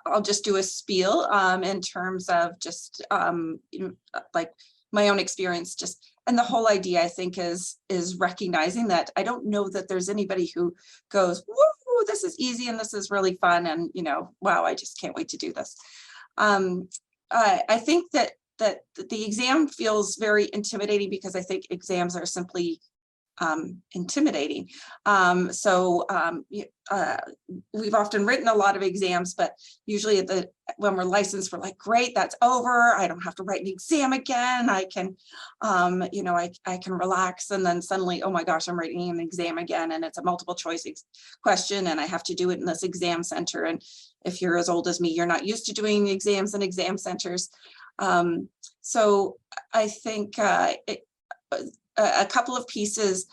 I'll just do a spiel in terms of just like my own experience, and the whole idea, I think, is recognizing that I don't know that there's anybody who goes, woo, this is easy and this is really fun, and wow, I just can't wait to do this. I think that the exam feels very intimidating because I think exams are simply intimidating. We've often written a lot of exams, but usually when we're licensed, we're like, great, that's over. I don't have to write an exam again. I can, I can relax. And then suddenly, oh my gosh, I'm writing an exam again. And it's a multiple choice question. And I have to do it in this exam center. And if you're as old as me, you're not used to doing exams in exam centers. So I think a couple of pieces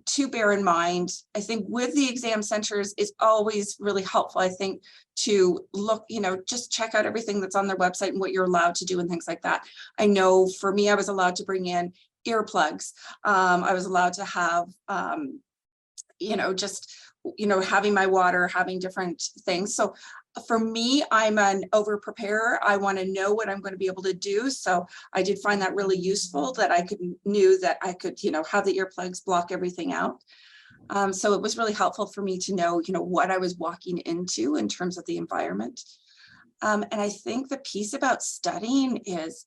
to bear in mind. I think with the exam centers, it's always really helpful, I think, to look, just check out everything that's on their website and what you're allowed to do and things like that. I know for me, I was allowed to bring in earplugs. I was allowed to have, having my water, having different things. So for me, I'm an over preparer. I want to know what I'm going to be able to do. So I did find that really useful, that I knew that I could, have the earplugs block everything out. So it was really helpful for me to know, what I was walking into in terms of the environment. And I think the piece about studying is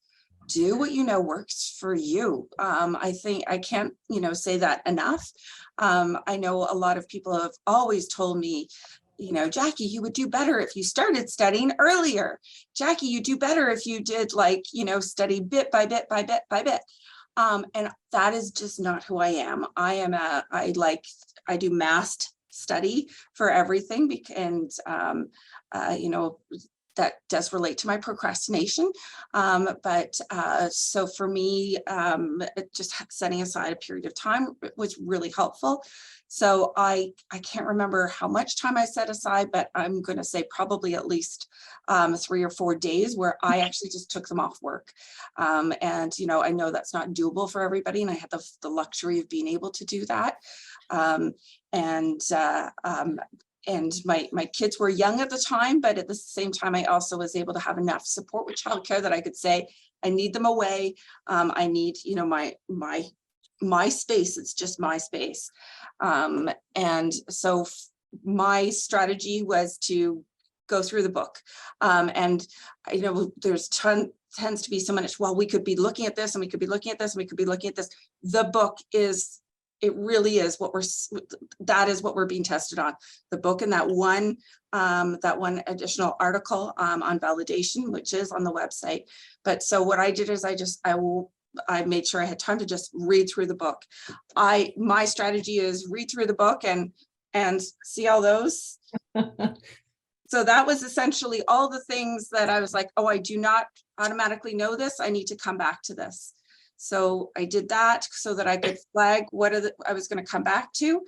do what works for you. I think I can't, say that enough. I know a lot of people have always told me, Jackie, you would do better if you started studying earlier. Jackie, you do better if you did study bit by bit by bit by bit. And that is just not who I am. I do massed study for everything, and that does relate to my procrastination. So for me, just setting aside a period of time was really helpful. So I can't remember how much time I set aside, but I'm going to say probably at least 3 or 4 days where I actually just took them off work. And, I know that's not doable for everybody, and I had the luxury of being able to do that. And my kids were young at the time, but at the same time, I also was able to have enough support with childcare that I could say, I need them away. I need, my space. It's just my space. And so my strategy was to go through the book. And there's tends to be so much, well, we could be looking at this and we could be looking at this and we could be looking at this. The book is, it really is that is what we're being tested on. The book and that one additional article on validation, which is on the website. But so what I did is I made sure I had time to just read through the book. My strategy is read through the book and see all those. So that was essentially all the things that I was like, oh, I do not automatically know this. I need to come back to this. So I did that so that I could flag I was going to come back to.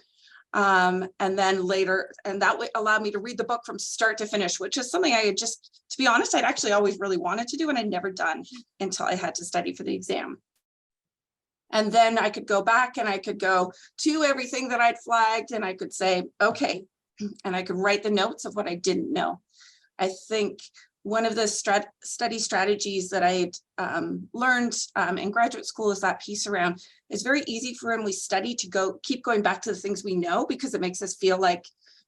And then later, and that allowed me to read the book from start to finish, which is something I had just, to be honest, I'd actually always really wanted to do and I'd never done until I had to study for the exam. And then I could go back and I could go to everything that I'd flagged and I could say, okay, and I could write the notes of what I didn't know. I think one of the study strategies that I learned in graduate school is that piece around, it's very easy for when we study to keep going back to the things we know, because it makes us feel like,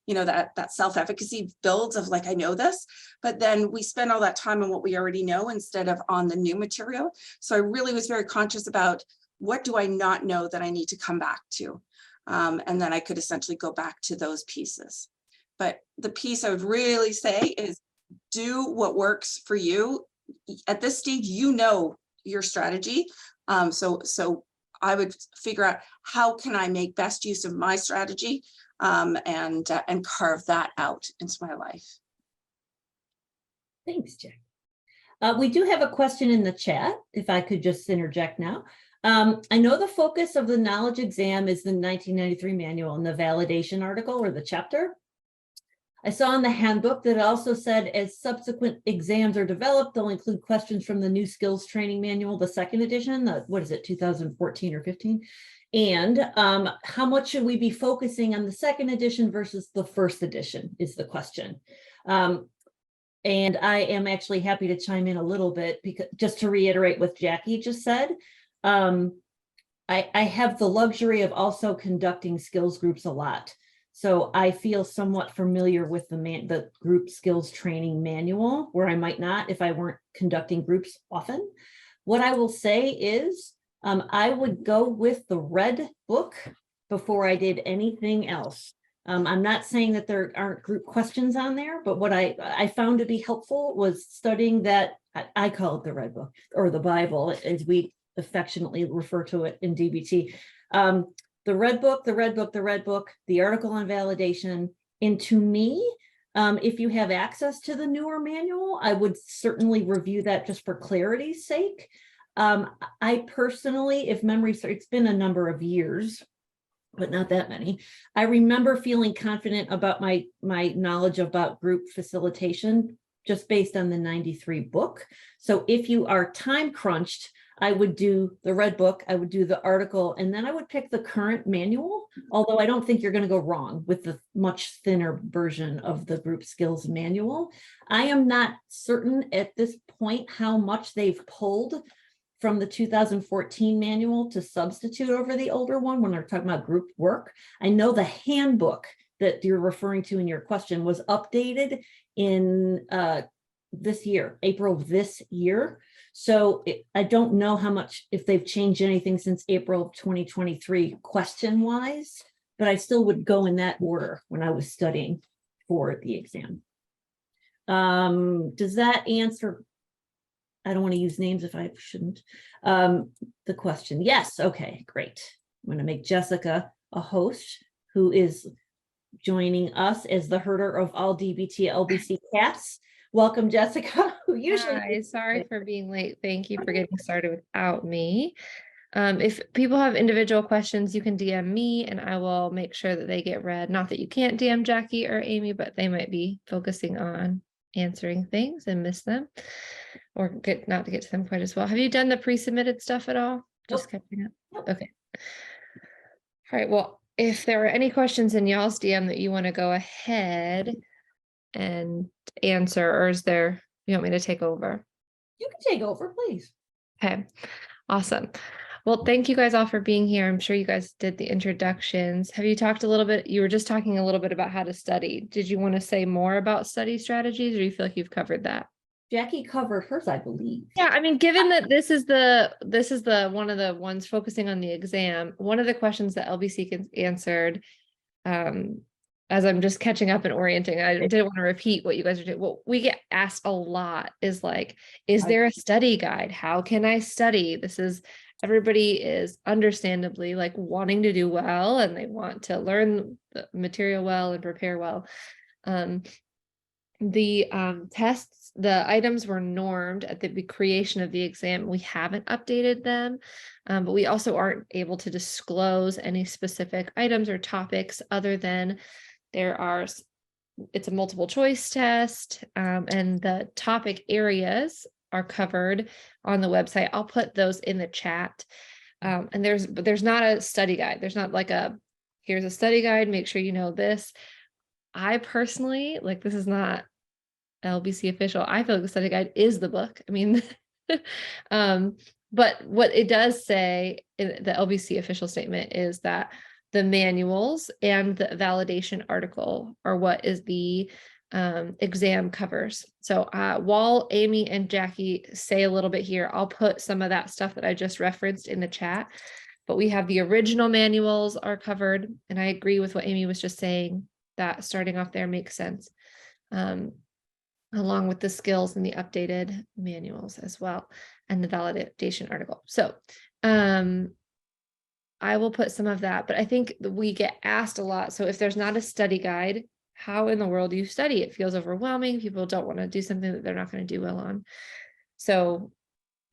that self-efficacy builds of like, I know this, but then we spend all that time on what we already know instead of on the new material. So I really was very conscious about what do I not know that I need to come back to? And then I could essentially go back to those pieces. But the piece I would really say is do what works for you. At this stage, your strategy. So I would figure out how can I make best use of my strategy and carve that out into my life. Thanks, Jack. We do have a question in the chat, if I could just interject now. I know the focus of the knowledge exam is the 1993 manual and the validation article or the chapter. I saw in the handbook that it also said as subsequent exams are developed, they'll include questions from the new skills training manual, the second edition, what is it, 2014 or 15? And how much should we be focusing on the second edition versus the first edition is the question. And I am actually happy to chime in a little bit, because just to reiterate what Jackie just said, I have the luxury of also conducting skills groups a lot. So I feel somewhat familiar with the group skills training manual, where I might not if I weren't conducting groups often. What I will say is I would go with the red book before I did anything else. I'm not saying that there aren't group questions on there, but what I found to be helpful was studying that. I call it the red book, or the Bible, as we affectionately refer to it in DBT. The red book, the red book, the red book, the article on validation. And to me, if you have access to the newer manual, I would certainly review that just for clarity's sake. I personally, if memory serves, it's been a number of years, but not that many. I remember feeling confident about my knowledge about group facilitation just based on the 93 book. So if you are time crunched, I would do the red book, I would do the article, and then I would pick the current manual, although I don't think you're going to go wrong with the much thinner version of the group skills manual. I am not certain at this point how much they've pulled from the 2014 manual to substitute over the older one when they're talking about group work. I know the handbook that you're referring to in your question was updated in this year, April of this year. So I don't know how much, if they've changed anything since April of 2023 question wise, but I still would go in that order when I was studying for the exam. Does that answer? I don't want to use names if I shouldn't. The question. Yes. Okay, great. I'm going to make Jessica a host who is joining us as the herder of all DBT-LBC cats. Welcome, Jessica. Who usually Hi, sorry for being late. Thank you for getting started without me. If people have individual questions, you can DM me and I will make sure that they get read. Not that you can't DM Jackie or Amy, but they might be focusing on answering things and miss them, or not to get to them quite as well. Have you done the pre-submitted stuff at all? Just catching up. Nope. Okay. All right. Well, if there are any questions in y'all's DM that you want to go ahead and answer, or is there, you want me to take over? You can take over, please. Okay, awesome. Well, thank you guys all for being here. I'm sure you guys did the introductions. Have you talked a little bit? You were just talking a little bit about how to study. Did you want to say more about study strategies, or do you feel like you've covered that? Jackie covered hers, I believe. Yeah, I mean, given that this is the one of the ones focusing on the exam, one of the questions that LBC answered, as I'm just catching up and orienting, I didn't want to repeat what you guys are doing. What we get asked a lot is like, is there a study guide? How can I study? Everybody is understandably like wanting to do well, and they want to learn the material well and prepare well. The tests, the items were normed at the creation of the exam. We haven't updated them, but we also aren't able to disclose any specific items or topics other than it's a multiple choice test, and the topic areas are covered on the website. I'll put those in the chat. And there's not a study guide. There's not like here's a study guide, make sure you know this. I personally, like, this is not LBC official. I feel like the study guide is the book. I mean, but what it does say in the LBC official statement is that the manuals and the validation article are what is the exam covers. So while Amy and Jackie say a little bit here, I'll put some of that stuff that I just referenced in the chat. But we have the original manuals are covered, and I agree with what Amy was just saying, that starting off there makes sense, along with the skills and the updated manuals as well, and the validation article. So I will put some of that, but I think we get asked a lot. So if there's not a study guide, how in the world do you study? It feels overwhelming. People don't want to do something that they're not going to do well on. So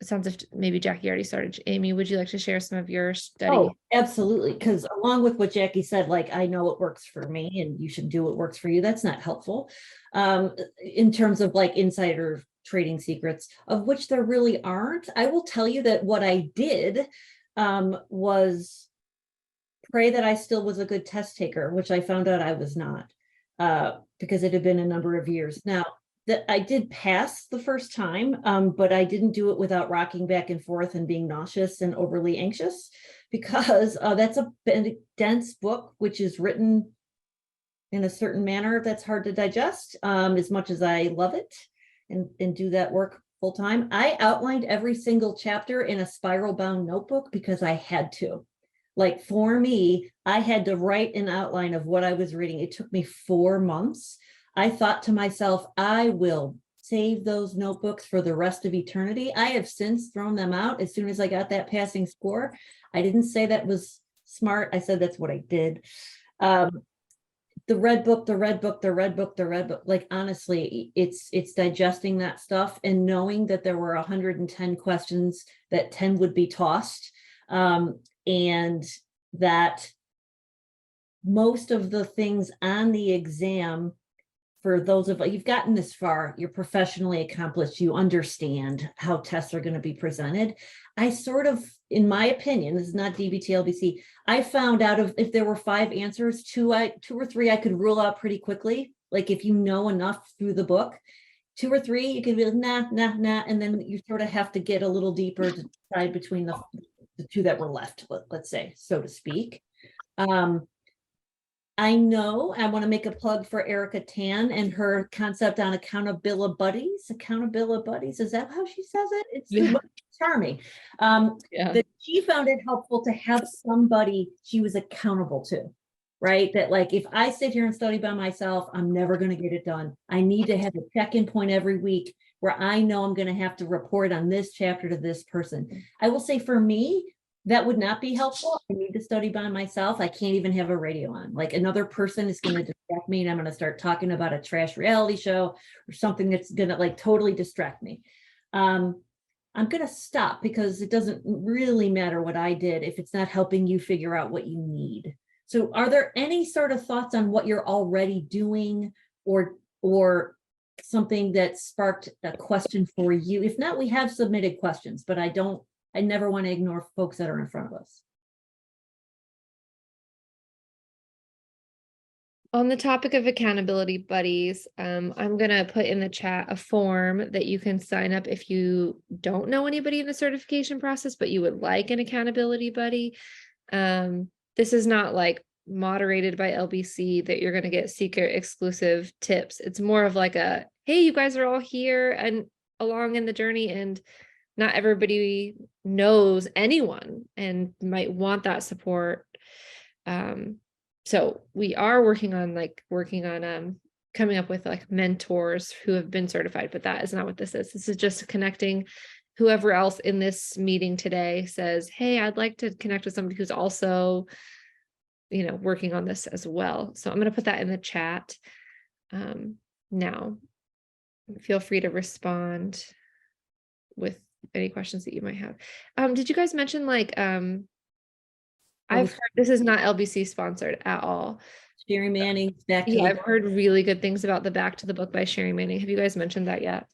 it sounds like maybe Jackie already started. Amy, would you like to share some of your study? Oh, absolutely. Because along with what Jackie said, like, I know what works for me and you should do what works for you. That's not helpful in terms of like insider trading secrets, of which there really aren't. I will tell you that what I did was pray that I still was a good test taker, which I found out I was not. because it had been a number of years. Now, that I did pass the first time, but I didn't do it without rocking back and forth and being nauseous and overly anxious, because that's a dense book, which is written in a certain manner that's hard to digest, as much as I love it and do that work full time. I outlined every single chapter in a spiral bound notebook because I had to. Like, for me, I had to write an outline of what I was reading. It took me 4 months. I thought to myself, I will save those notebooks for the rest of eternity. I have since thrown them out as soon as I got that passing score. I didn't say that was smart. I said that's what I did. The red book, like, honestly, it's digesting that stuff and knowing that there were 110 questions, that 10 would be tossed. And that most of the things on the exam, for those of you've gotten this far, you're professionally accomplished, you understand how tests are going to be presented. I sort of, in my opinion, this is not DBT-LBC, I found out of, if there were 5 answers, 2 or 3 I could rule out pretty quickly. Like, if you know enough through the book, 2 or 3 you could be like, nah, and then you sort of have to get a little deeper to decide between the 2 that were left, let's say, so to speak. I know I want to make a plug for Erica Tan and her concept on accountability buddies. Accountability buddies, is that how she says it? It's charming. That she found it helpful to have somebody she was accountable to, right? That, like, if I sit here and study by myself, I'm never going to get it done. I need to have a check-in point every week where I know I'm going to have to report on this chapter to this person. I will say, for me, that would not be helpful. I need to study by myself. I can't even have a radio on. Like, another person is going to distract me, and I'm going to start talking about a trash reality show or something that's going to, like, totally distract me. I'm going to stop, because it doesn't really matter what I did if it's not helping you figure out what you need. So are there any sort of thoughts on what you're already doing, or something that sparked a question for you? If not, we have submitted questions, but I never want to ignore folks that are in front of us. On the topic of accountability buddies, I'm going to put in the chat a form that you can sign up if you don't know anybody in the certification process, but you would like an accountability buddy. This is not like moderated by LBC that you're going to get secret exclusive tips. It's more of like a, hey, you guys are all here and along in the journey, and not everybody knows anyone and might want that support. So we are working on coming up with like mentors who have been certified, but that is not what this is. This is just connecting whoever else in this meeting today says, hey, I'd like to connect with somebody who's also, working on this as well. So I'm going to put that in the chat. Now, feel free to respond with any questions that you might have. Did you guys mention, like, I've heard this is not LBC sponsored at all. Sherry Manning's Back to the I've Book. heard really good things about the Back to the Book by Sherry Manning. Have you guys mentioned that yet?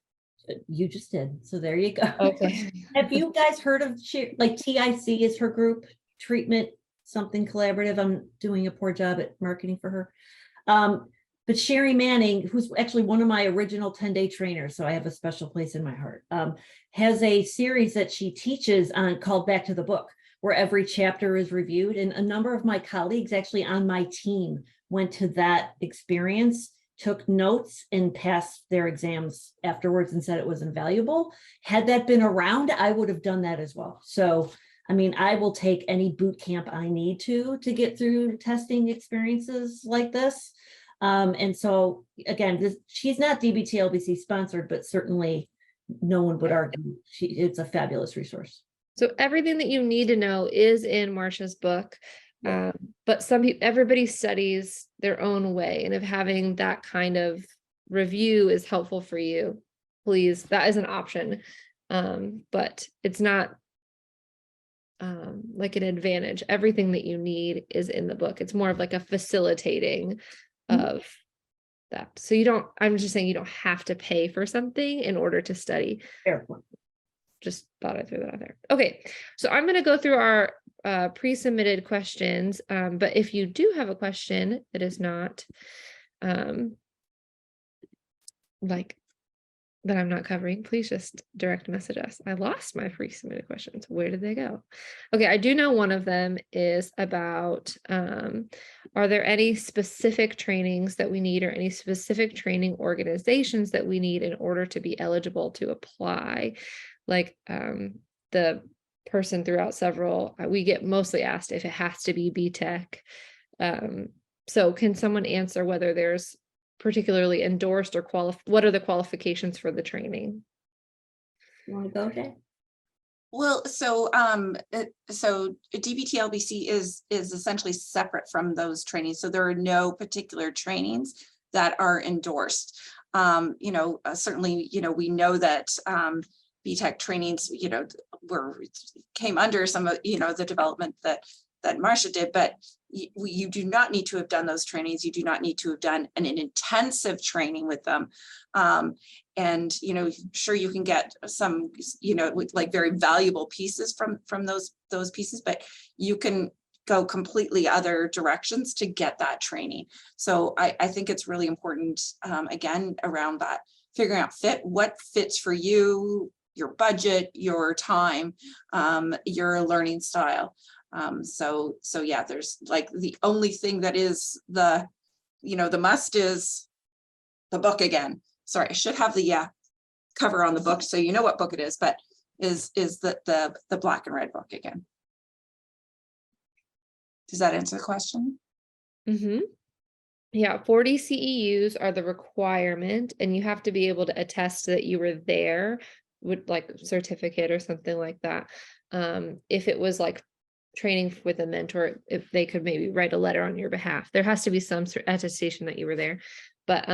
You just did. So there you go. Okay. Have you guys heard of like TIC is her group, Treatment Something Collaborative? I'm doing a poor job at marketing for her. But Sherry Manning, who's actually one of my original 10-day trainers, so I have a special place in my heart, has a series that she teaches on called Back to the Book, where every chapter is reviewed. And a number of my colleagues actually on my team went to that experience, took notes, and passed their exams afterwards and said it was invaluable. Had that been around, I would have done that as well. So, I mean, I will take any boot camp I need to get through testing experiences like this. And so, again, she's not DBT-LBC sponsored, but certainly no one would argue it's a fabulous resource. So everything that you need to know is in Marsha's book, but everybody studies their own way, and if having that kind of review is helpful for you, please, that is an option, but it's not like an advantage. Everything that you need is in the book. It's more of like a facilitating of that. So I'm just saying you don't have to pay for something in order to study. Fair point. Just thought I'd throw that out there. Okay, so I'm going to go through our pre-submitted questions, but if you do have a question that is not like that I'm not covering, please just direct message us. I lost my pre-submitted questions. Where did they go? Okay, I do know one of them is about, are there any specific trainings that we need or any specific training organizations that we need in order to be eligible to apply? Like the person threw out several, we get mostly asked if it has to be BTEC. So can someone answer whether there's particularly endorsed or what are the qualifications for the training? You want to go, Jay? Well, so DBT-LBC is essentially separate from those trainings. So there are no particular trainings that are endorsed. Certainly, we know that BTEC trainings, came under some of, the development that Marcia did, but you do not need to have done those trainings. You do not need to have done an intensive training with them. And, sure, you can get some, like very valuable pieces from those pieces, but you can go completely other directions to get that training. So I think it's really important, again, around that, figuring out what fits for you, your budget, your time, your learning style. So yeah, there's like the only thing that is the must is the book again. Sorry, I should have the cover on the book so you know what book it is, but is the black and red book again. Does that answer the question? Mm-hmm. Yeah, 40 CEUs are the requirement, and you have to be able to attest that you were there with like certificate or something like that. If it was like training with a mentor, if they could maybe write a letter on your behalf, there has to be some sort of attestation that you were there. But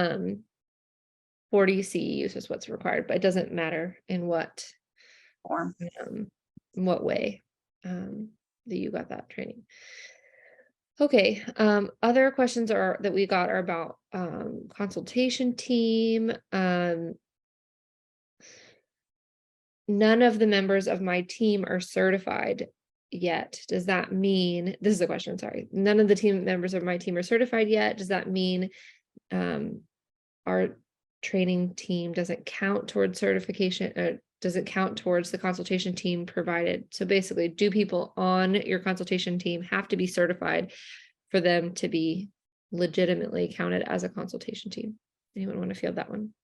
40 CEUs is what's required, but it doesn't matter in what Form. In what way that you got that training. Okay, other questions that we got are about consultation team. None of the members of my team are certified yet. Does that mean, this is a question, sorry. None of the team members of my team are certified yet. Does that mean our training team doesn't count towards certification, or does it count towards the consultation team provided? So basically, do people on your consultation team have to be certified for them to be legitimately counted as a consultation team? Anyone want to field that one?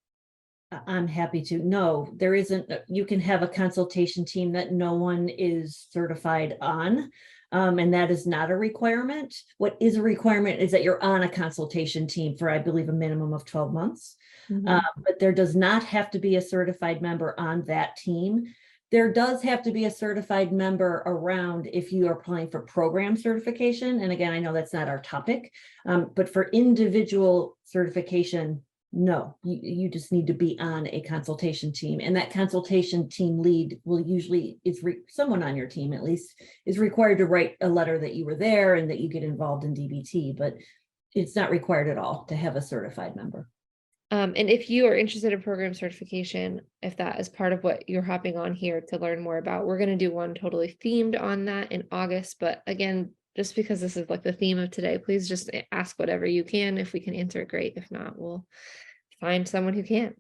I'm happy to. No, there isn't. You can have a consultation team that no one is certified on, and that is not a requirement. What is a requirement is that you're on a consultation team for, I believe, a minimum of 12 months. Mm-hmm. But there does not have to be a certified member on that team. There does have to be a certified member around if you are applying for program certification. And again, I know that's not our topic, but for individual certification, no, you just need to be on a consultation team, and that consultation team lead will usually, someone on your team at least, is required to write a letter that you were there and that you get involved in DBT, but it's not required at all to have a certified member. And if you are interested in program certification, if that is part of what you're hopping on here to learn more about, we're going to do one totally themed on that in August. But again, just because this is like the theme of today, please just ask whatever you can. If we can answer it, great. If not, we'll find someone who can.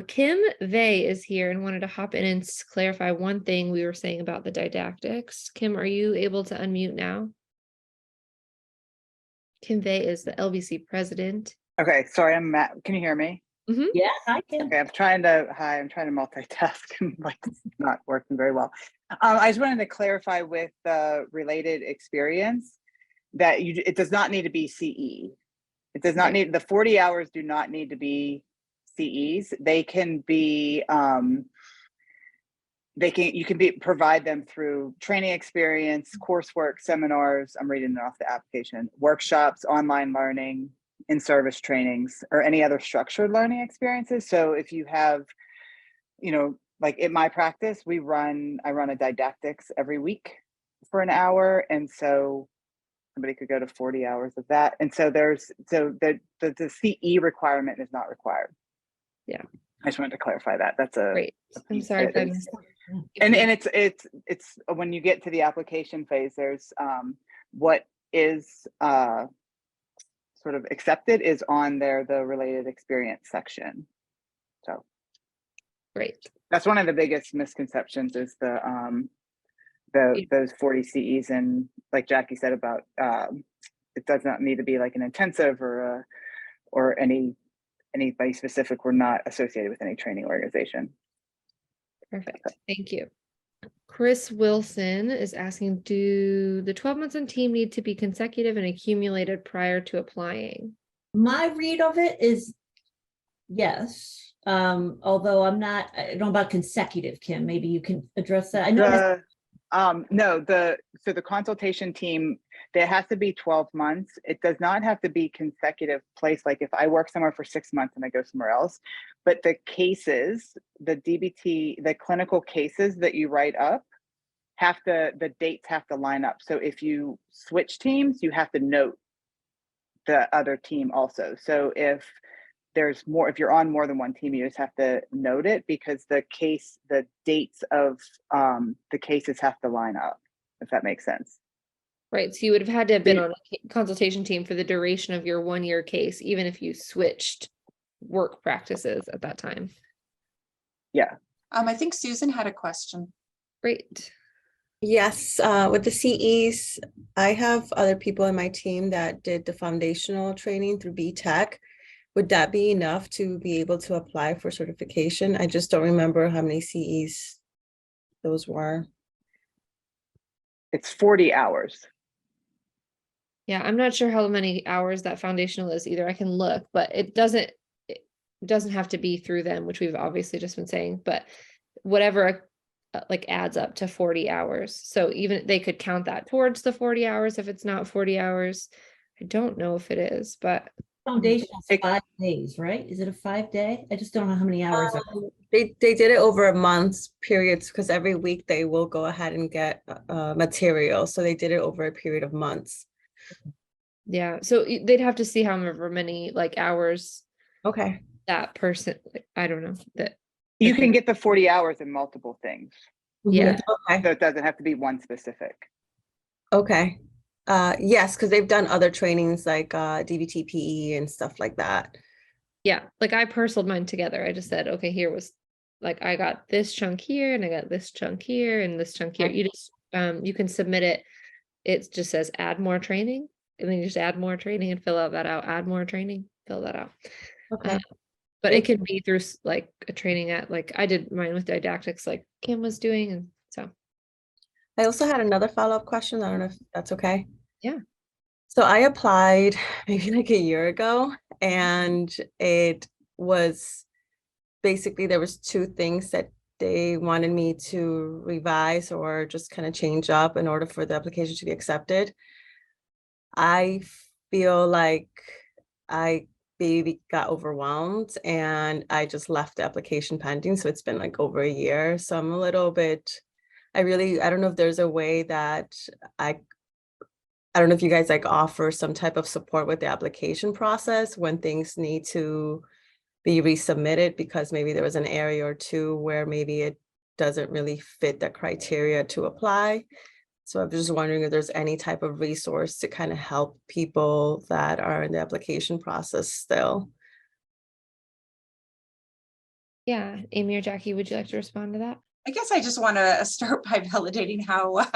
Kim Vey is here and wanted to hop in and clarify one thing we were saying about the didactics. Kim, are you able to unmute now? Kim Vey is the LBC president. Okay, sorry, I'm Matt. Can you hear me? Mm-hmm. Yeah, I can. Okay, I'm trying to multitask and like it's not working very well. I just wanted to clarify with the related experience that it does not need to be CE. It does not need, the 40 hours do not need to be CEs. They can be, you can provide them through training experience, coursework, seminars. I'm reading it off the application, workshops, online learning, in-service trainings, or any other structured learning experiences. So if you have, like in my practice, I run a didactics every week for an hour. And so somebody could go to 40 hours of that. And so the CE requirement is not required. Yeah. I just wanted to clarify that. That's a Great. I'm sorry if I missed that. And it's when you get to the application phase, there's what is sort of accepted is on there, the related experience section. So Great. that's one of the biggest misconceptions is those 40 CEs, and like Jackie said about it does not need to be like an intensive or anybody specific. We're not associated with any training organization. Perfect. Thank you. Chris Wilson is asking, do the 12 months on team need to be consecutive and accumulated prior to applying? My read of it is yes. Although I don't know about consecutive, Kim, maybe you can address that. I know So the consultation team, there has to be 12 months. It does not have to be consecutive place. Like if I work somewhere for 6 months and I go somewhere else, but the cases, the DBT, the clinical cases that you write up the dates have to line up. So if you switch teams, you have to note the other team also. So if you're on more than one team, you just have to note it because the dates of the cases have to line up, if that makes sense. Right. So you would have had to have been on a consultation team for the duration of your 1-year case, even if you switched work practices at that time. Yeah. I think Susan had a question. Great. Yes, with the CEs, I have other people in my team that did the foundational training through BTech. Would that be enough to be able to apply for certification? I just don't remember how many CEs those were. It's 40 hours. Yeah, I'm not sure how many hours that foundational is either. I can look, but it doesn't have to be through them, which we've obviously just been saying, but whatever like adds up to 40 hours. So even they could count that towards the 40 hours if it's not 40 hours. I don't know if it is, but foundation is 5 days, right? Is it a 5-day? I just don't know how many hours. They did it over a month's periods because every week they will go ahead and get material. So they did it over a period of months. yeah, so they'd have to see however many like hours Okay. that person, I don't know that. You can get the 40 hours in multiple things. Yeah. Okay. So it doesn't have to be one specific. Okay. Yes, because they've done other trainings like DBT-PE and stuff like that. Yeah, like I parceled mine together. I just said, okay, here was like I got this chunk here and I got this chunk here and this chunk here. Okay. You just you can submit it. It just says add more training, and then you just add more training and fill out that out. Add more training, fill that out. Okay. But it can be through like a training at like I did mine with Didactics, like Kim was doing, and so. I also had another follow-up question. I don't know if that's okay. Yeah. So I applied maybe like a year ago, and it was basically there was 2 things that they wanted me to revise or just kind of change up in order for the application to be accepted. I feel like I maybe got overwhelmed and I just left the application pending. So it's been like over a year. So I'm a little bit, I don't know if there's a way that I don't know if you guys like offer some type of support with the application process when things need to be resubmitted, because maybe there was an area or 2 where maybe it doesn't really fit the criteria to apply. So I'm just wondering if there's any type of resource to kind of help people that are in the application process still. Yeah, Amy or Jackie, would you like to respond to that? I guess I just want to start by validating how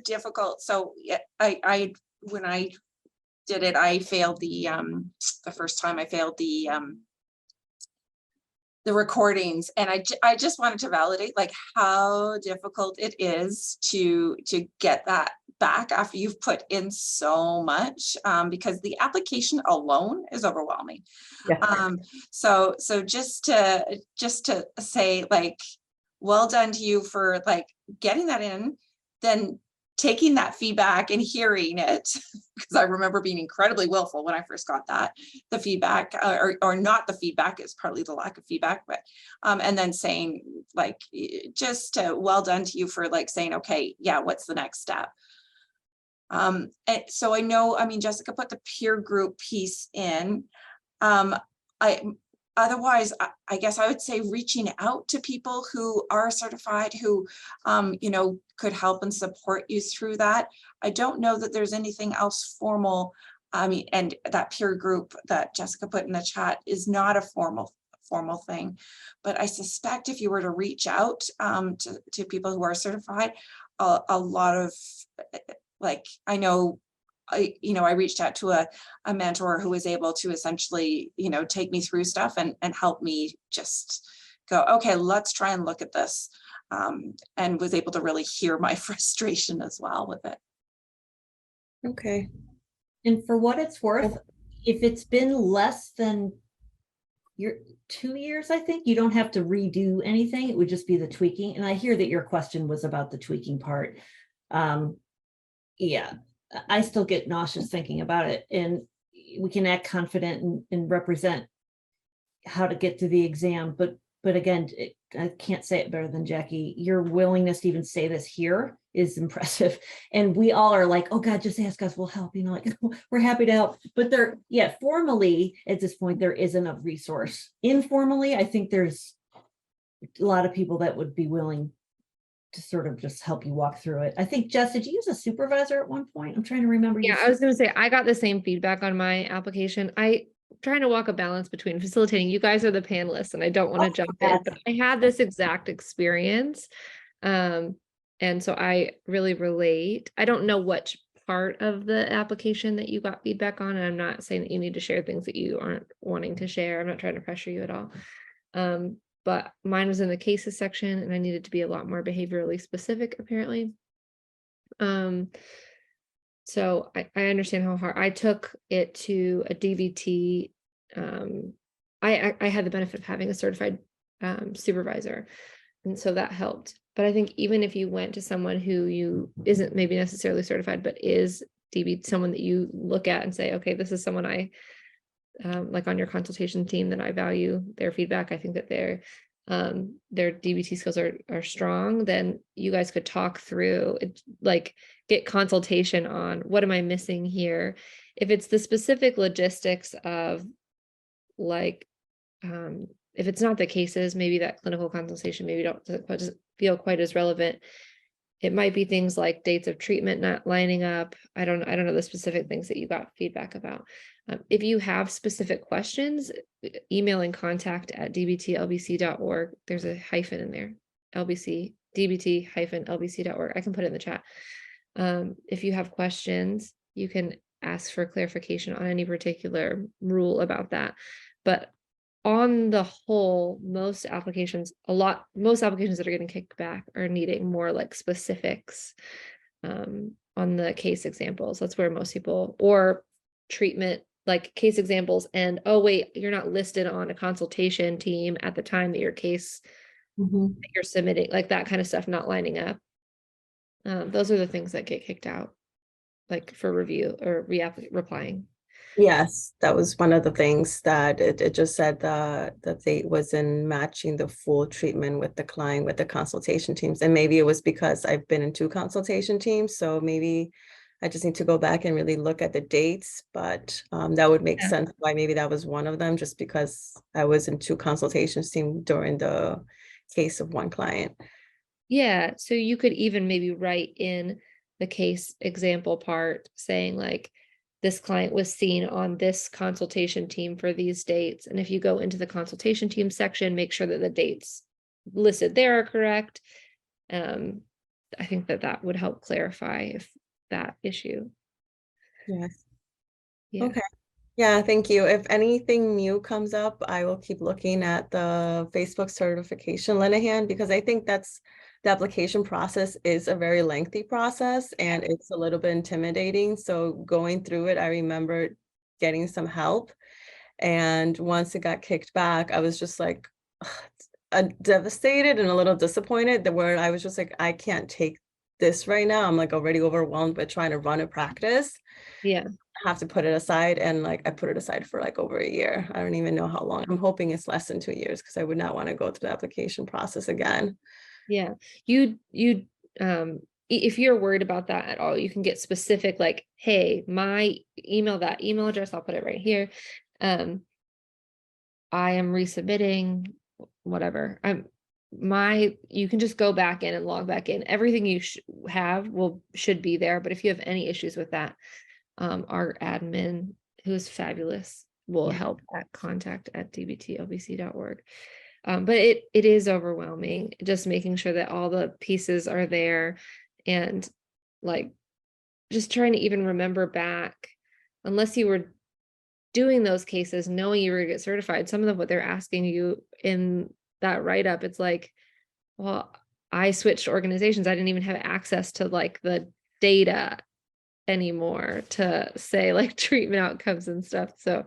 difficult. So I when I did it, I failed the first time I failed the recordings, and I just wanted to validate like how difficult it is to get that back after you've put in so much, because the application alone is overwhelming. Yeah. So just to say like, well done to you for like getting that in, then taking that feedback and hearing it, because I remember being incredibly willful when I first got the feedback, or not the feedback, is partly the lack of feedback, but and then saying like, just well done to you for like saying, okay, yeah, what's the next step? And so I know, I mean, Jessica put the peer group piece in. Otherwise, I guess I would say reaching out to people who are certified, who, you know, could help and support you through that. I don't know that there's anything else formal I mean, and that peer group that Jessica put in the chat is not a formal thing. But I suspect if you were to reach out to people who are certified, a lot of, like, I know, I reached out to a mentor who was able to essentially, take me through stuff and help me just go, okay, let's try and look at this, and was able to really hear my frustration as well with it. Okay. And for what it's worth, if it's been less than 2 years, I think you don't have to redo anything. It would just be the tweaking. And I hear that your question was about the tweaking part. Yeah, I still get nauseous thinking about it, and we can act confident and represent how to get through the exam. But again, I can't say it better than Jackie. Your willingness to even say this here is impressive. And we all are like, oh God, just ask us, we'll help, like we're happy to help. But formally at this point, there isn't a resource. Informally, I think there's a lot of people that would be willing to sort of just help you walk through it. I think, Jess, did you use a supervisor at one point? I'm trying to remember. Yeah, I was going to say, I got the same feedback on my application. Trying to walk a balance between facilitating. You guys are the panelists and I don't want to jump in, but I had this exact experience. And so I really relate. I don't know which part of the application that you got feedback on. And I'm not saying that you need to share things that you aren't wanting to share. I'm not trying to pressure you at all. But mine was in the cases section and I needed to be a lot more behaviorally specific, apparently. So I understand how hard. I took it to a DBT. I had the benefit of having a certified supervisor, and so that helped. But I think even if you went to someone who isn't maybe necessarily certified, but is someone that you look at and say, okay, this is someone I like on your consultation team that I value their feedback. I think that their DBT skills are strong. Then you guys could talk through it, like get consultation on what am I missing here. If it's the specific logistics of like, if it's not the cases, maybe that clinical consultation maybe doesn't feel quite as relevant. It might be things like dates of treatment not lining up. I don't know the specific things that you got feedback about. If you have specific questions, emailing contact@dbt-lbc.org. There's a hyphen in there, LBC, dbt-lbc.org. I can put it in the chat. If you have questions, you can ask for clarification on any particular rule about that. But on the whole, most applications that are getting kicked back are needing more like specifics on the case examples. That's where most people, or treatment, like case examples, and oh wait, you're not listed on a consultation team at the time that your case that you're submitting, like that kind of stuff not lining up. Those are the things that get kicked out, like for review or replying. Yes, that was one of the things that it just said that the date wasn't matching the full treatment with the client, with the consultation teams. And maybe it was because I've been in 2 consultation teams. So maybe I just need to go back and really look at the dates, but that would make sense why maybe that was one of them, just because I was in 2 consultations team during the case of one client. Yeah, so you could even maybe write in the case example part saying like, this client was seen on this consultation team for these dates. And if you go into the consultation team section, make sure that the dates listed there are correct. I think that would help clarify if that issue. Yes. Yeah. Okay. Yeah, thank you. If anything new comes up, I will keep looking at the Facebook certification Linehan, because I think the application process is a very lengthy process and it's a little bit intimidating. So going through it, I remember getting some help. And once it got kicked back, I was just like devastated and a little disappointed, where I was just like, I can't take this right now. I'm like already overwhelmed with trying to run a practice. Yeah. I have to put it aside, and like I put it aside for like over a year. I don't even know how long. I'm hoping it's less than 2 years, because I would not want to go through the application process again. Yeah. If you're worried about that at all, you can get specific, like, hey, that email address, I'll put it right here. I am resubmitting whatever. You can just go back in and log back in. Everything you should be there. But if you have any issues with that, our admin, who's fabulous, will Yeah. help at contact@dbt-lbc.org. But it is overwhelming, just making sure that all the pieces are there, and like just trying to even remember back, unless you were doing those cases knowing you were gonna get certified, some of what they're asking you in that write-up, it's like, well, I switched organizations. I didn't even have access to like the data anymore to say like treatment outcomes and stuff. So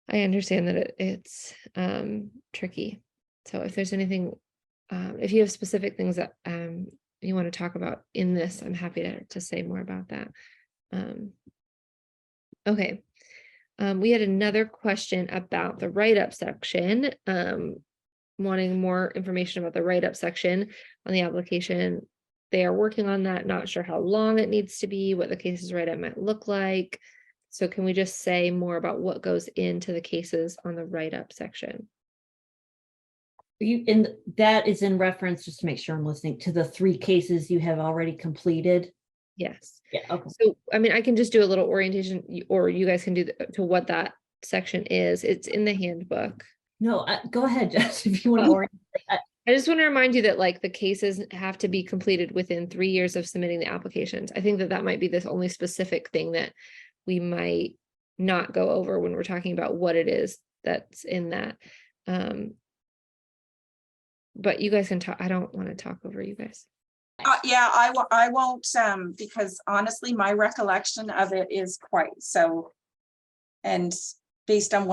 I understand that it's tricky. So if there's anything, if you have specific things that you want to talk about in this, I'm happy to say more about that. Okay. We had another question about the write-up section, wanting more information about the write-up section on the application. They are working on that, not sure how long it needs to be, what the cases write-up might look like. So can we just say more about what goes into the cases on the write-up section? And that is in reference, just to make sure I'm listening, to the 3 cases you have already completed? Yes. Yeah, okay. So, I mean, I can just do a little orientation, or you guys can do to what that section is. It's in the handbook. No, go ahead, Jess, if you want to orient. I just want to remind you that like the cases have to be completed within 3 years of submitting the applications. I think that might be the only specific thing that we might not go over when we're talking about what it is that's in that. But you guys can talk. I don't want to talk over you guys. Yeah, I won't, because honestly, my recollection of it is quite so. And based on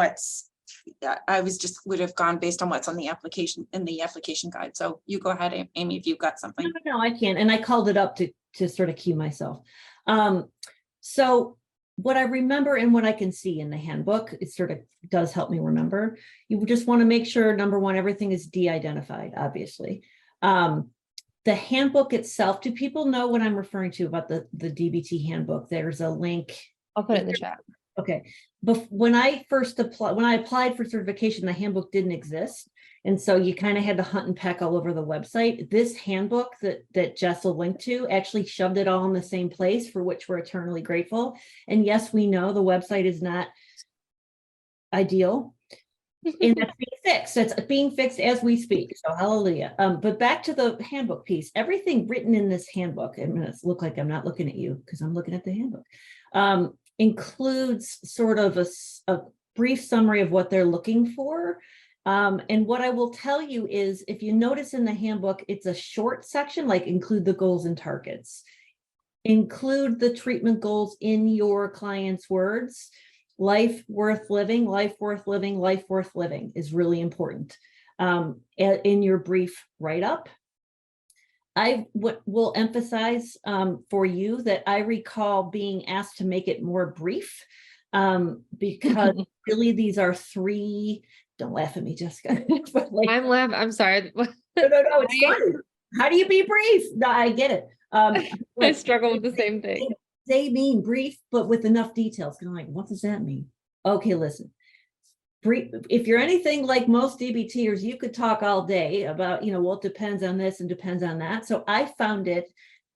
I would have gone based on what's on the application, in the application guide. So you go ahead, Amy, if you've got something. No, I can't. And I called it up to sort of cue myself. So what I remember and what I can see in the handbook, it sort of does help me remember. You just want to make sure, number one, everything is de-identified, obviously. The handbook itself, do people know what I'm referring to about the DBT handbook? There's a link. I'll put it in the chat. Okay. But when I applied for certification, the handbook didn't exist. And so you kind of had to hunt and peck all over the website. This handbook that Jess will link to actually shoved it all in the same place, for which we're eternally grateful. And yes, we know the website is not ideal. And that's being fixed. It's being fixed as we speak. So hallelujah. But back to the handbook piece, everything written in this handbook, I'm going to look like I'm not looking at you because I'm looking at the handbook, includes sort of a brief summary of what they're looking for. And what I will tell you is, if you notice in the handbook, it's a short section, like include the goals and targets, include the treatment goals in your client's words. Life worth living, life worth living, life worth living is really important. In your brief write-up, I will emphasize for you that I recall being asked to make it more brief, because really these are 3, don't laugh at me, Jessica. But like, I'm laughing. I'm sorry. no, it's fine. How do you be brief? No, I get it. I struggle with the same thing. They mean brief, but with enough details. Kind of like, what does that mean? Okay, listen. Brief. If you're anything like most DBTers, you could talk all day about, well, it depends on this and depends on that. So I found it,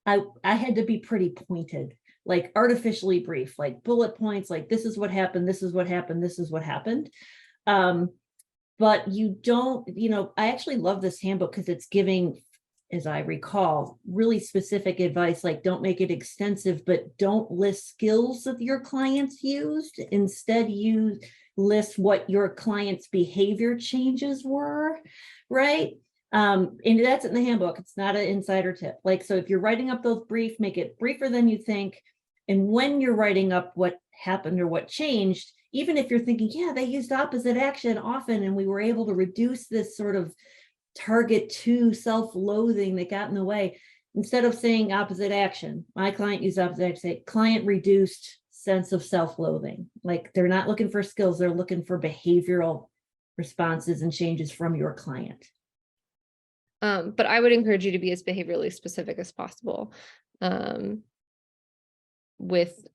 I had to be pretty pointed, like artificially brief, like bullet points, like this is what happened, this is what happened, this is what happened. But you don't, I actually love this handbook because it's giving, as I recall, really specific advice, like don't make it extensive, but don't list skills that your clients used. Instead, you list what your client's behavior changes were, right? And that's in the handbook. It's not an insider tip. Like, so if you're writing up those brief, make it briefer than you think. And when you're writing up what happened or what changed, even if you're thinking, yeah, they used opposite action often, and we were able to reduce this sort of target 2 self-loathing that got in the way, instead of saying opposite action, my client used opposite action, say client reduced sense of self-loathing. Like they're not looking for skills, they're looking for behavioral responses and changes from your client. But I would encourage you to be as behaviorally specific as possible, with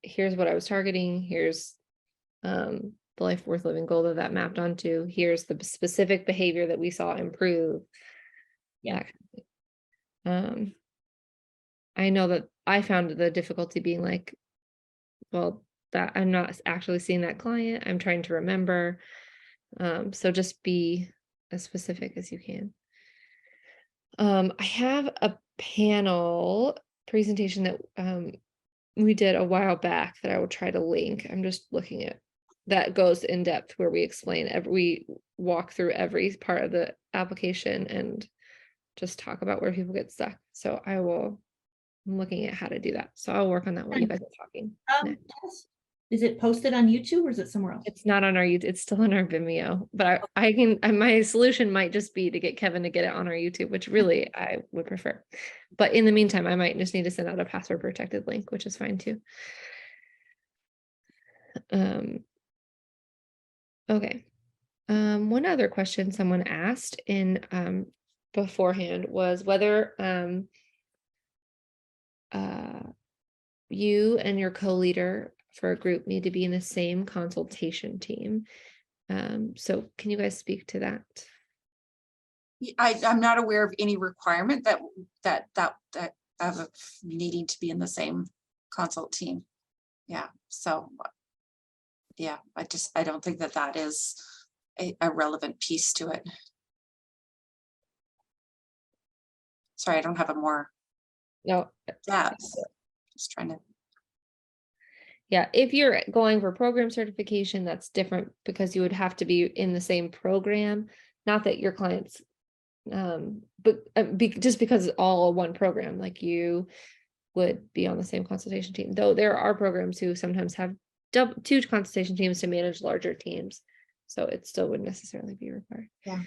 here's what I was targeting, here's the life worth living goal that mapped onto, here's the specific behavior that we saw improve. Yeah. I know that I found the difficulty being like, well, that I'm not actually seeing that client. I'm trying to remember. So just be as specific as you can. I have a panel presentation that we did a while back that I will try to link. I'm just looking at that goes in depth where we explain we walk through every part of the application and just talk about where people get stuck. So I'm looking at how to do that. So I'll work on that while you guys are talking. Yes. Is it posted on YouTube or is it somewhere else? It's not on our YouTube, it's still on our Vimeo, but I can, my solution might just be to get Kevin to get it on our YouTube, which really I would prefer. But in the meantime, I might just need to send out a password protected link, which is fine too. Okay. One other question someone asked in beforehand was whether you and your co-leader for a group need to be in the same consultation team. So can you guys speak to that? I'm not aware of any requirement that of needing to be in the same consult team. Yeah, so yeah, I don't think that is a relevant piece to it. Sorry, I don't have a more. No. Yeah, just trying to. Yeah, if you're going for program certification, that's different because you would have to be in the same program. Not that your clients, but just because it's all one program, like you would be on the same consultation team. Though there are programs who sometimes have two consultation teams to manage larger teams, so it still wouldn't necessarily be required. Yeah.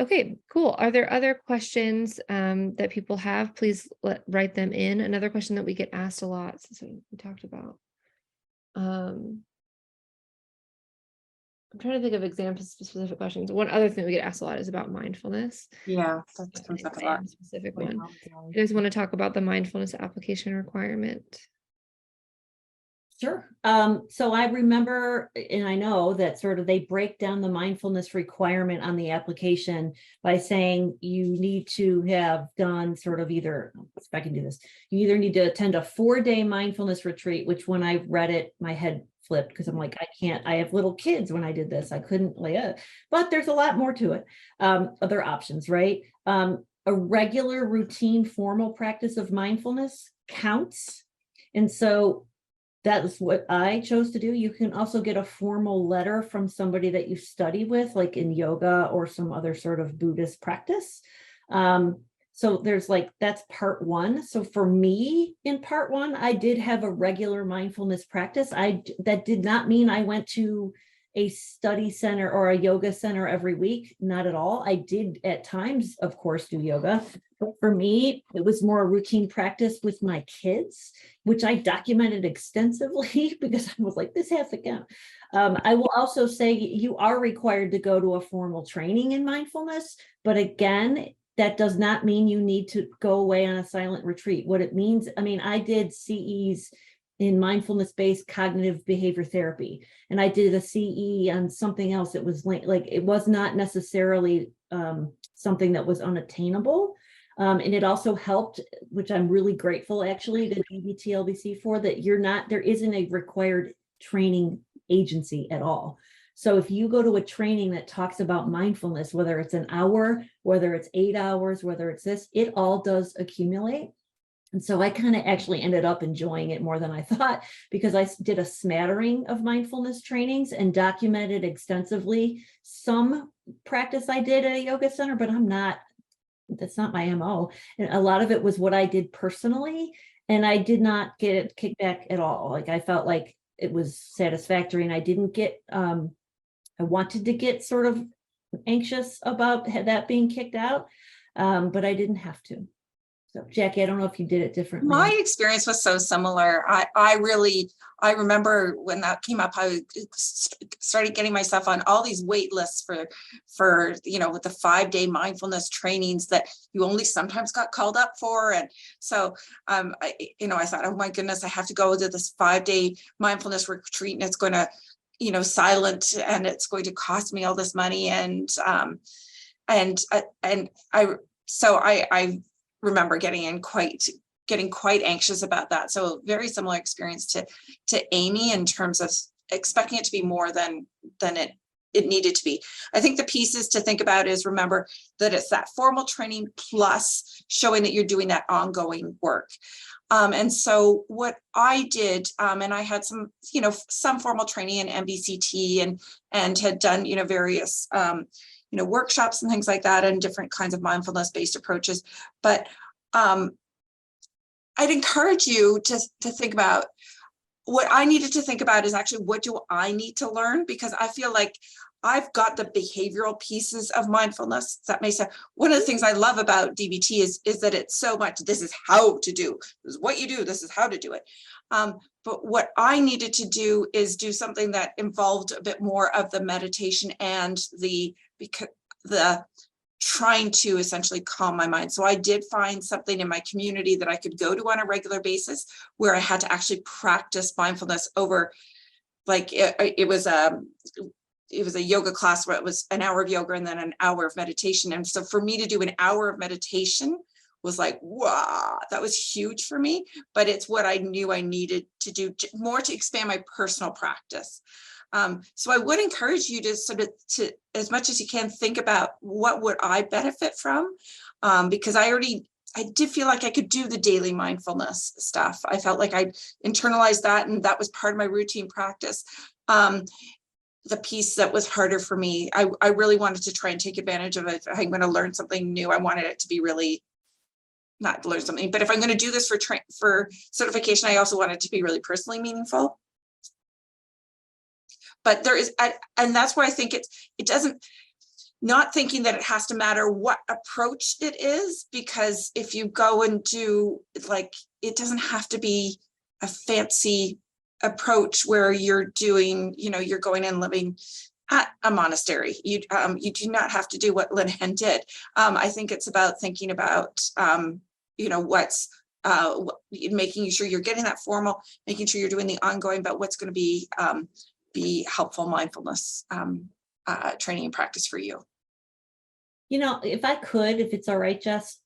Okay, cool. Are there other questions that people have? Please write them in. Another question that we get asked a lot since we talked about. I'm trying to think of examples, specific questions. One other thing we get asked a lot is about mindfulness. Yeah, that comes up a lot. Specific one. You guys want to talk about the mindfulness application requirement? Sure. So I remember, and I know that sort of they break down the mindfulness requirement on the application by saying you need to have done sort of either, if I can do this, you either need to attend a 4-day mindfulness retreat, which when I read it, my head flipped because I'm like, I have little kids when I did this. I couldn't lay it, but there's a lot more to it. Other options, right? A regular routine formal practice of mindfulness counts. And so that's what I chose to do. You can also get a formal letter from somebody that you study with, like in yoga or some other sort of Buddhist practice. So there's that's part one. So for me in part one, I did have a regular mindfulness practice. That did not mean I went to a study center or a yoga center every week. Not at all. I did at times, of course, do yoga. But for me, it was more a routine practice with my kids, which I documented extensively because I was like, this has to count. I will also say you are required to go to a formal training in mindfulness. But again, that does not mean you need to go away on a silent retreat. What it means, I did CEs in mindfulness-based cognitive behavior therapy. And I did a CE on something else. It was like it was not necessarily something that was unattainable. And it also helped, which I'm really grateful actually to DBT-LBC for, that there isn't a required training agency at all. So if you go to a training that talks about mindfulness, whether it's an hour, whether it's 8 hours, whether it's this, it all does accumulate. And so I kind of actually ended up enjoying it more than I thought because I did a smattering of mindfulness trainings and documented extensively some practice I did at a yoga center, but that's not my MO. And a lot of it was what I did personally, and I did not get kickback at all. Like I felt like it was satisfactory, and I didn't get, I wanted to get sort of anxious about that being kicked out, but I didn't have to. So Jackie, I don't know if you did it differently. My experience was so similar. I remember when that came up, I started getting myself on all these wait lists for with the 5-day mindfulness trainings that you only sometimes got called up for. And so, I thought, oh my goodness, I have to go to this 5-day mindfulness retreat and it's going to, silent, and it's going to cost me all this money. I remember getting quite anxious about that. So very similar experience to Amy in terms of expecting it to be more than it needed to be. I think the pieces to think about is remember that it's that formal training plus showing that you're doing that ongoing work. And so what I did, and I had some formal training in MBCT and had done, various, workshops and things like that and different kinds of mindfulness-based approaches. But I'd encourage you to think about what I needed to think about is actually what do I need to learn? Because I feel like I've got the behavioral pieces of mindfulness. That may sound, one of the things I love about DBT is that it's so much, this is how to do, this is what you do, this is how to do it. But what I needed to do is do something that involved a bit more of the meditation and the trying to essentially calm my mind. So I did find something in my community that I could go to on a regular basis where I had to actually practice mindfulness over, like it was a yoga class where it was an hour of yoga and then an hour of meditation. And so for me to do an hour of meditation was like, wow, that was huge for me, but it's what I knew I needed to do more to expand my personal practice. So I would encourage you to sort of, as much as you can, think about what would I benefit from, because I did feel like I could do the daily mindfulness stuff. I felt like I internalized that and that was part of my routine practice. The piece that was harder for me, I really wanted to try and take advantage of it. If I'm going to learn something new, I wanted it to be really, not learn something, but if I'm going to do this for certification, I also want it to be really personally meaningful. But there is, and that's why I think it doesn't, not thinking that it has to matter what approach it is, because if you go and do, like, it doesn't have to be a fancy approach where you're doing, you're going and living at a monastery. You do not have to do what Linehan did. I think it's about thinking about, what's making sure you're getting that formal, making sure you're doing the ongoing, but what's going to be helpful mindfulness training and practice for you. If I could, if it's all right, Jess,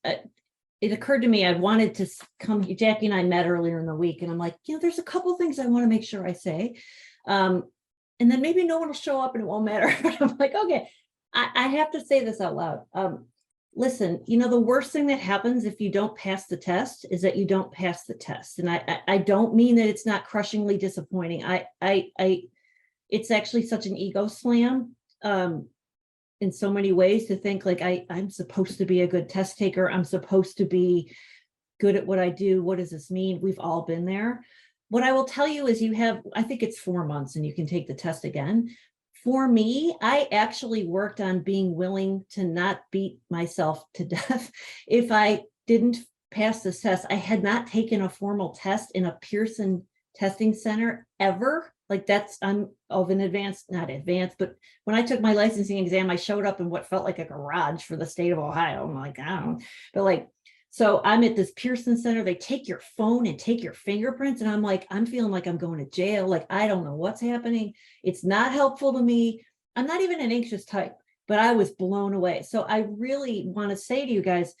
it occurred to me I wanted to come, Jackie and I met earlier in the week, and I'm like, there's a couple things I want to make sure I say. And then maybe no one will show up and it won't matter. But I'm like, okay, I have to say this out loud. Listen, the worst thing that happens if you don't pass the test is that you don't pass the test. And I don't mean that it's not crushingly disappointing. It's actually such an ego slam in so many ways to think like I'm supposed to be a good test taker. I'm supposed to be good at what I do. What does this mean? We've all been there. What I will tell you is I think it's 4 months and you can take the test again. For me, I actually worked on being willing to not beat myself to death. If I didn't pass this test, I had not taken a formal test in a Pearson testing center ever. Like I'm of an advanced, not advanced, but when I took my licensing exam, I showed up in what felt like a garage for the state of Ohio. I'm like, I don't know. But so I'm at this Pearson Center. They take your phone and take your fingerprints. And I'm like, I'm feeling like I'm going to jail. Like, I don't know what's happening. It's not helpful to me. I'm not even an anxious type, but I was blown away. So I really want to say to you guys,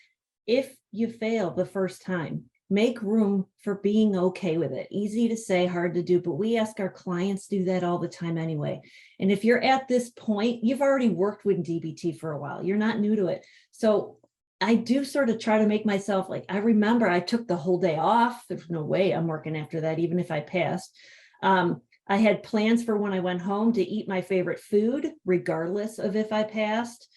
if you fail the first time, make room for being okay with it. Easy to say, hard to do, but we ask our clients to do that all the time anyway. And if you're at this point, you've already worked with DBT for a while. You're not new to it. So I do sort of try to make myself like, I remember I took the whole day off. There's no way I'm working after that, even if I passed. I had plans for when I went home to eat my favorite food, regardless of if I passed.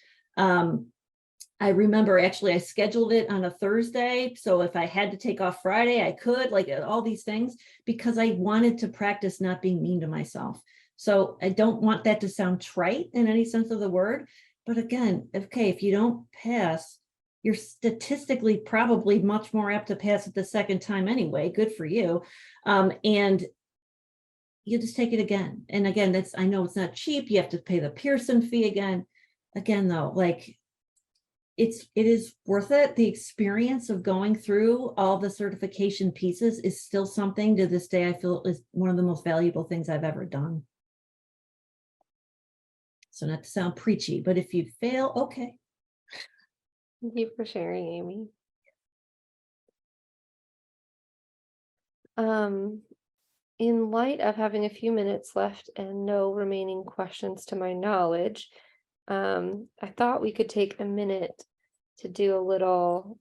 I remember actually I scheduled it on a Thursday. So if I had to take off Friday, I could, like all these things, because I wanted to practice not being mean to myself. So I don't want that to sound trite in any sense of the word. But again, okay, if you don't pass, you're statistically probably much more apt to pass it the second time anyway. Good for you. And you just take it again. And again, I know it's not cheap. You have to pay the Pearson fee again. Again, though, like, it is worth it. The experience of going through all the certification pieces is still something to this day I feel is one of the most valuable things I've ever done. So not to sound preachy, but if you fail, okay. Thank you for sharing, Amy. In light of having a few minutes left and no remaining questions to my knowledge, I thought we could take a minute to do a little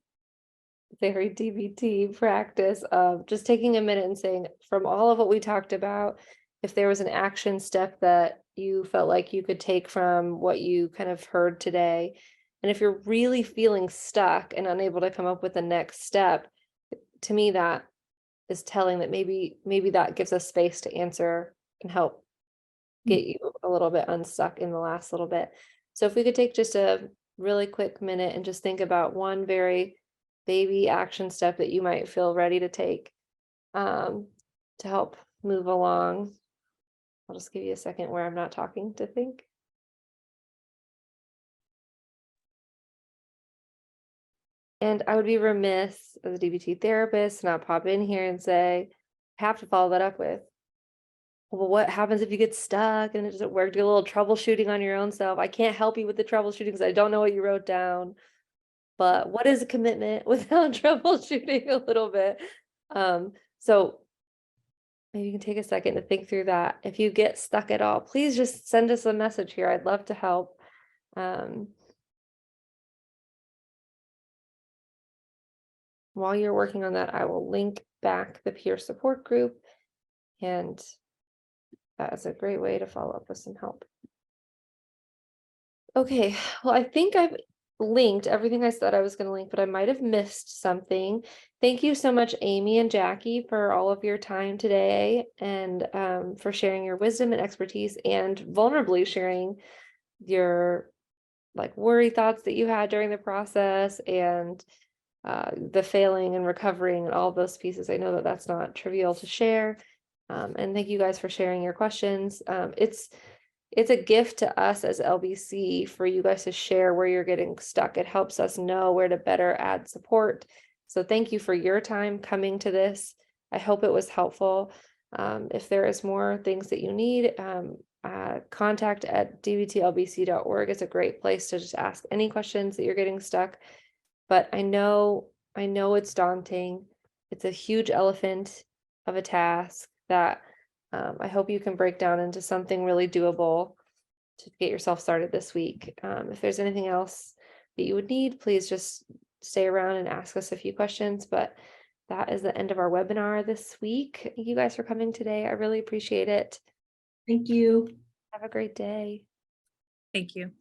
very DBT practice of just taking a minute and saying, from all of what we talked about, if there was an action step that you felt like you could take from what you kind of heard today, and if you're really feeling stuck and unable to come up with the next step, to me that is telling that maybe that gives us space to answer and help get you a little bit unstuck in the last little bit. So if we could take just a really quick minute and just think about one very baby action step that you might feel ready to take to help move along. I'll just give you a second where I'm not talking to think. And I would be remiss as a DBT therapist to not pop in here and say, I have to follow that up with, well, what happens if you get stuck and it doesn't work? Do a little troubleshooting on your own self. I can't help you with the troubleshooting because I don't know what you wrote down. But what is a commitment without troubleshooting a little bit? So maybe you can take a second to think through that. If you get stuck at all, please just send us a message here. I'd love to help. While you're working on that, I will link back the peer support group, and that is a great way to follow up with some help. Okay, well, I think I've linked everything I said I was going to link, but I might have missed something. Thank you so much, Amy and Jackie, for all of your time today and for sharing your wisdom and expertise and vulnerably sharing your worry thoughts that you had during the process and the failing and recovering and all of those pieces. I know that that's not trivial to share. And thank you guys for sharing your questions. It's a gift to us as LBC for you guys to share where you're getting stuck. It helps us know where to better add support. So thank you for your time coming to this. I hope it was helpful. If there is more things that you need, contact at dbt-lbc.org is a great place to just ask any questions that you're getting stuck. But I know it's daunting. It's a huge elephant of a task that I hope you can break down into something really doable to get yourself started this week. If there's anything else that you would need, please just stay around and ask us a few questions. But that is the end of our webinar this week. Thank you guys for coming today. I really appreciate it. Thank you. Have a great day. Thank you.